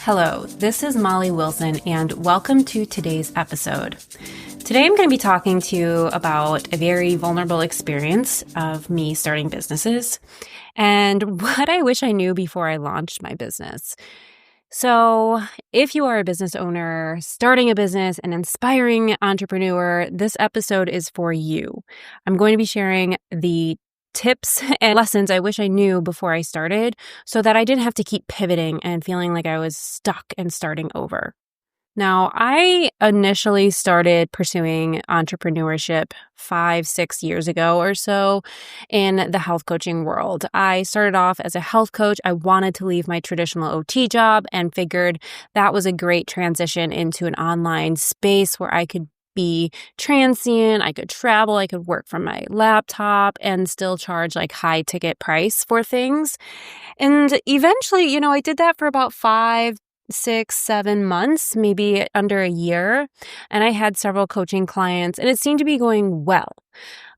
Hello, this is Molly Wilson, and welcome to today's episode. Today I'm going to be talking to you about a very vulnerable experience of me starting businesses and what I wish I knew before I launched my business. So, if you are a business owner, starting a business, an inspiring entrepreneur, this episode is for you. I'm going to be sharing the tips and lessons I wish I knew before I started so that I didn't have to keep pivoting and feeling like I was stuck and starting over. Now, I initially started pursuing entrepreneurship 5-6 years ago or so in the health coaching world. I started off as a health coach. I wanted to leave my traditional OT job and figured that was a great transition into an online space where I could be transient, I could travel, I could work from my laptop and still charge like high ticket price for things. And eventually, I did that for about 5, 6, 7 months, maybe under a year. And I had several coaching clients and it seemed to be going well.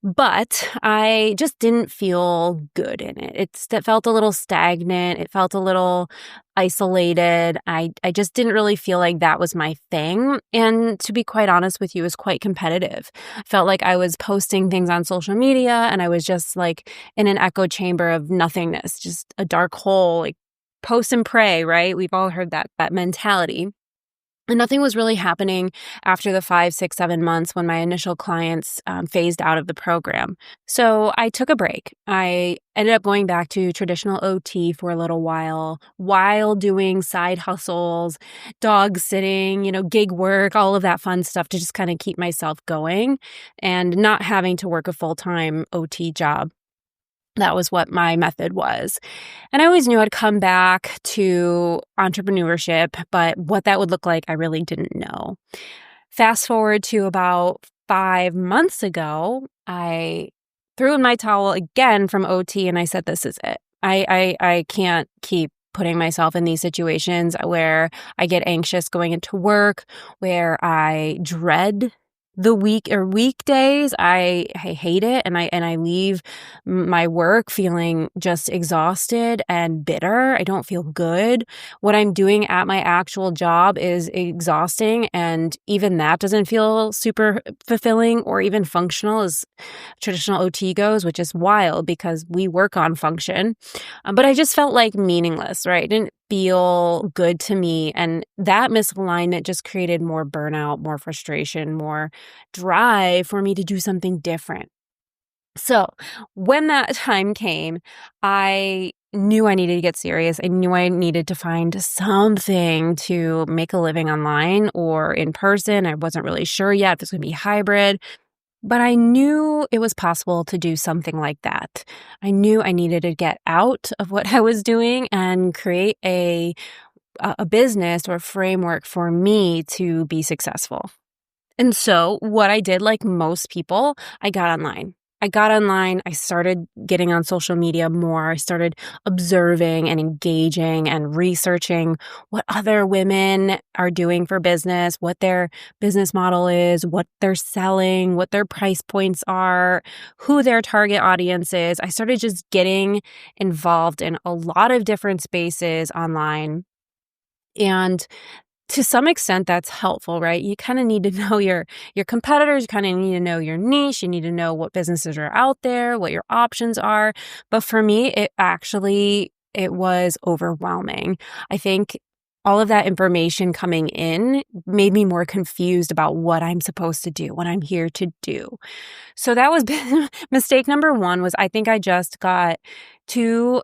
But I just didn't feel good in it. It felt a little stagnant. It felt a little isolated. I just didn't really feel like that was my thing. And to be quite honest with you, it was quite competitive. I felt like I was posting things on social media and I was just like in an echo chamber of nothingness, just a dark hole, like post and pray, right? We've all heard that mentality. And nothing was really happening after the 5, 6, 7 months when my initial clients phased out of the program. So I took a break. I ended up going back to traditional OT for a little while doing side hustles, dog sitting, gig work, all of that fun stuff to just kind of keep myself going and not having to work a full-time OT job. That was what my method was. And I always knew I'd come back to entrepreneurship, but what that would look like, I really didn't know. Fast forward to about 5 months ago, I threw in my towel again from OT and I said, this is it. I can't keep putting myself in these situations where I get anxious going into work, where I dread the weekdays. I hate it and I leave my work feeling just exhausted and bitter. I don't feel good. What I'm doing at my actual job is exhausting and even that doesn't feel super fulfilling or even functional as traditional OT goes, which is wild because we work on function. But I just felt like meaningless, right? It didn't feel good to me. And that misalignment just created more burnout, more frustration, more drive for me to do something different. So when that time came, I knew I needed to get serious. I knew I needed to find something to make a living online or in person. I wasn't really sure yet if it was going to be hybrid. But I knew it was possible to do something like that. I knew I needed to get out of what I was doing and create a business or a framework for me to be successful. And so what I did, like most people, I got online. I started getting on social media more. I started observing and engaging and researching what other women are doing for business, what their business model is, what they're selling, what their price points are, who their target audience is. I started just getting involved in a lot of different spaces online. And to some extent, that's helpful, right? You kind of need to know your competitors. You kind of need to know your niche. You need to know what businesses are out there, what your options are. But for me, it was overwhelming. I think all of that information coming in made me more confused about what I'm supposed to do, what I'm here to do. So that was mistake number 1 was I think I just got too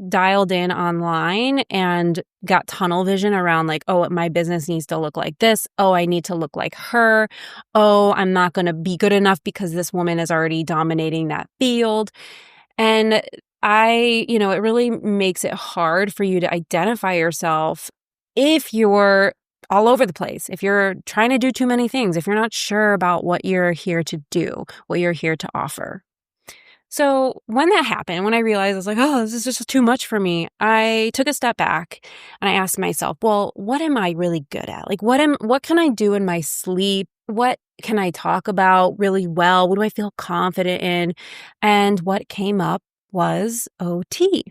dialed in online and got tunnel vision around like, oh, my business needs to look like this. Oh, I need to look like her. Oh, I'm not going to be good enough because this woman is already dominating that field. And it really makes it hard for you to identify yourself if you're all over the place, if you're trying to do too many things, if you're not sure about what you're here to do, what you're here to offer. So when that happened, when I realized I was like, oh, this is just too much for me, I took a step back and I asked myself, well, what am I really good at? Like, what can I do in my sleep? What can I talk about really well? What do I feel confident in? And what came up was OT.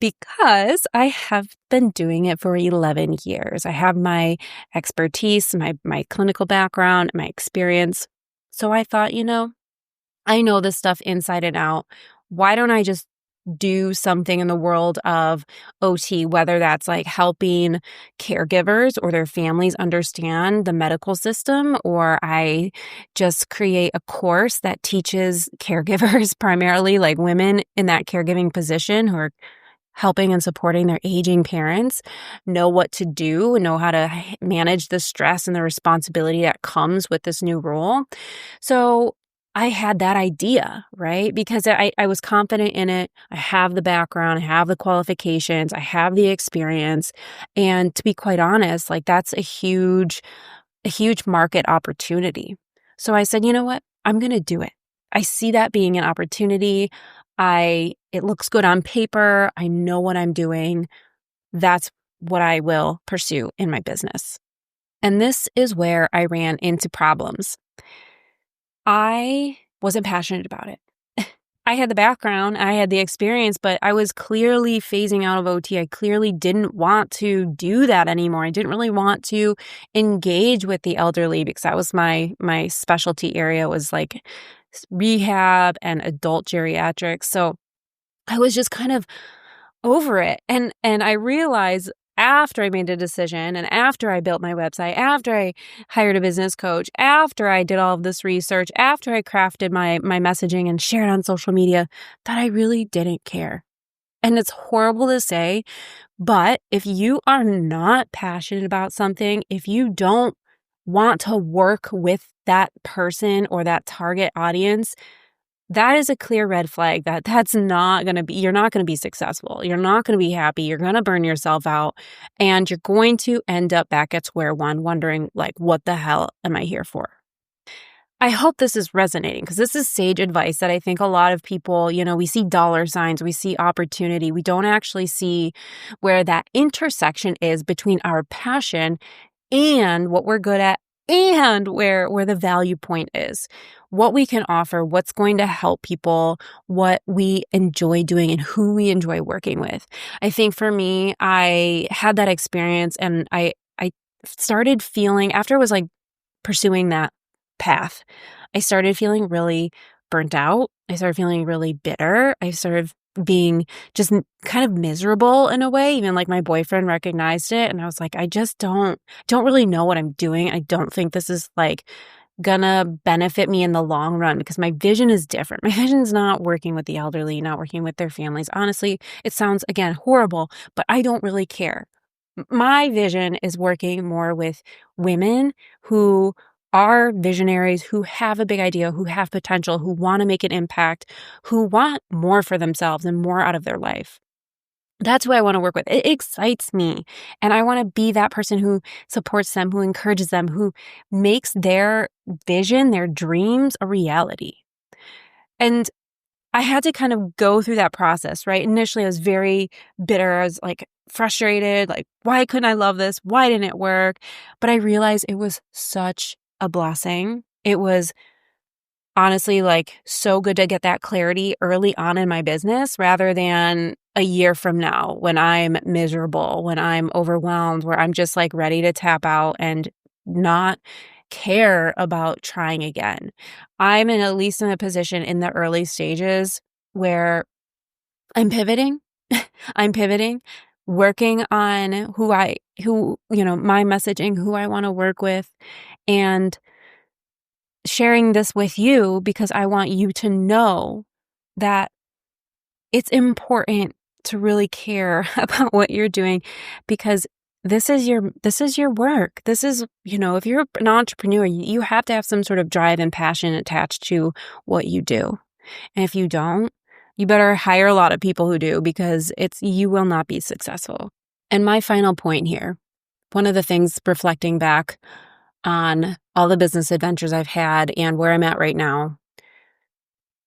because I have been doing it for 11 years. I have my expertise, my clinical background, my experience. So I thought, I know this stuff inside and out. Why don't I just do something in the world of OT, whether that's like helping caregivers or their families understand the medical system, or I just create a course that teaches caregivers, primarily like women in that caregiving position who are helping and supporting their aging parents, know what to do, know how to manage the stress and the responsibility that comes with this new role. So I had that idea, right? Because I was confident in it. I have the background, I have the qualifications, I have the experience. And to be quite honest, like that's a huge market opportunity. So I said, you know what? I'm going to do it. I see that being an opportunity. It looks good on paper. I know what I'm doing. That's what I will pursue in my business. And this is where I ran into problems. I wasn't passionate about it. I had the background, I had the experience, but I was clearly phasing out of OT. I clearly didn't want to do that anymore. I didn't really want to engage with the elderly because that was my specialty area, was like rehab and adult geriatrics. So I was just kind of over it. And I realized after I made a decision and after I built my website, after I hired a business coach, after I did all of this research, after I crafted my messaging and shared on social media, that I really didn't care. And it's horrible to say, but if you are not passionate about something, if you don't want to work with that person or that target audience, that is a clear red flag that's not going to be, you're not going to be successful. You're not going to be happy. You're going to burn yourself out and you're going to end up back at square one wondering like, what the hell am I here for? I hope this is resonating because this is sage advice that I think a lot of people, we see dollar signs, we see opportunity. We don't actually see where that intersection is between our passion and what we're good at and where the value point is, what we can offer, what's going to help people, what we enjoy doing and who we enjoy working with. I think for me, I had that experience and I started feeling, after I was like pursuing that path, I started feeling really burnt out. I started feeling really bitter. I started being just kind of miserable in a way. Even like my boyfriend recognized it. And I was like, I just don't really know what I'm doing. I don't think this is like gonna benefit me in the long run because my vision is different. My vision is not working with the elderly, not working with their families. Honestly, it sounds, again, horrible, but I don't really care. My vision is working more with women who are visionaries, who have a big idea, who have potential, who want to make an impact, who want more for themselves and more out of their life. That's who I want to work with. It excites me. And I want to be that person who supports them, who encourages them, who makes their vision, their dreams a reality. And I had to kind of go through that process, right? Initially, I was very bitter. I was like frustrated, like, why couldn't I love this? Why didn't it work? But I realized it was such a blessing. It was honestly like so good to get that clarity early on in my business rather than a year from now when I'm miserable, when I'm overwhelmed, where I'm just like ready to tap out and not care about trying again. I'm at least in a position in the early stages where I'm pivoting. I'm pivoting, working on my messaging, who I want to work with, and sharing this with you because I want you to know that it's important to really care about what you're doing because this is your work. This is, if you're an entrepreneur, you have to have some sort of drive and passion attached to what you do. And if you don't, you better hire a lot of people who do because you will not be successful. And my final point here, one of the things reflecting back on all the business adventures I've had and where I'm at right now,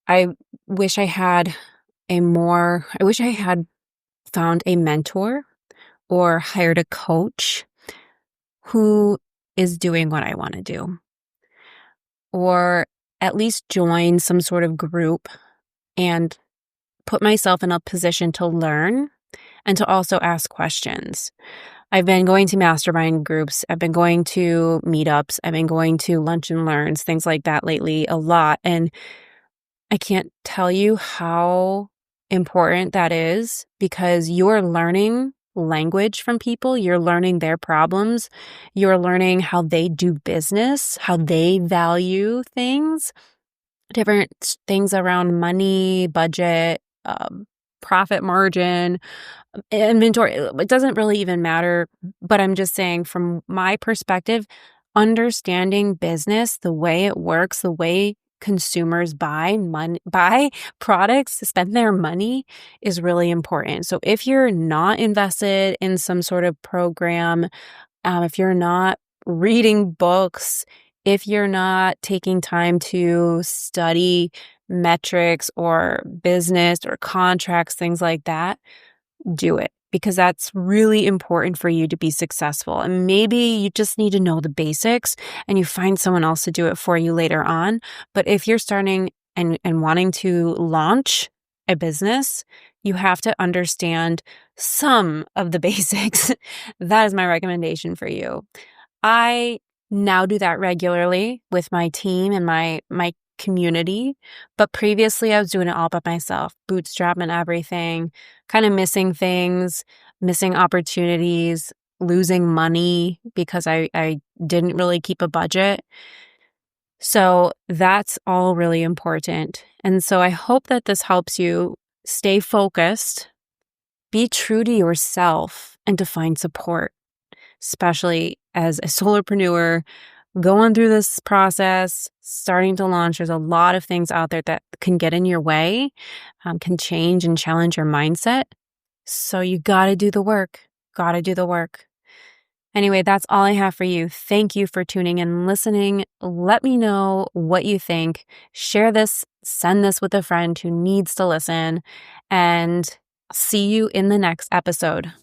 I wish I had found a mentor or hired a coach who is doing what I want to do, or at least join some sort of group and put myself in a position to learn and to also ask questions. I've been going to mastermind groups. I've been going to meetups. I've been going to lunch and learns, things like that lately a lot. And I can't tell you how important that is because you're learning language from people. You're learning their problems. You're learning how they do business, how they value things, different things around money, budget, profit margin, inventory. It doesn't really even matter, but I'm just saying from my perspective, understanding business, the way it works, the way consumers buy products, spend their money is really important. So if you're not invested in some sort of program, if you're not reading books, if you're not taking time to study metrics or business or contracts, things like that, do it because that's really important for you to be successful. And maybe you just need to know the basics and you find someone else to do it for you later on. But if you're starting and wanting to launch a business, you have to understand some of the basics. That is my recommendation for you. I now do that regularly with my team and my community, but previously I was doing it all by myself, bootstrapping everything, kind of missing things, missing opportunities, losing money because I didn't really keep a budget. So that's all really important. And so I hope that this helps you stay focused, be true to yourself, and to find support, especially as a solopreneur going through this process, starting to launch. There's a lot of things out there that can get in your way, can change and challenge your mindset. So you got to do the work, Anyway, that's all I have for you. Thank you for tuning in and listening. Let me know what you think. Share this, send this with a friend who needs to listen, and see you in the next episode.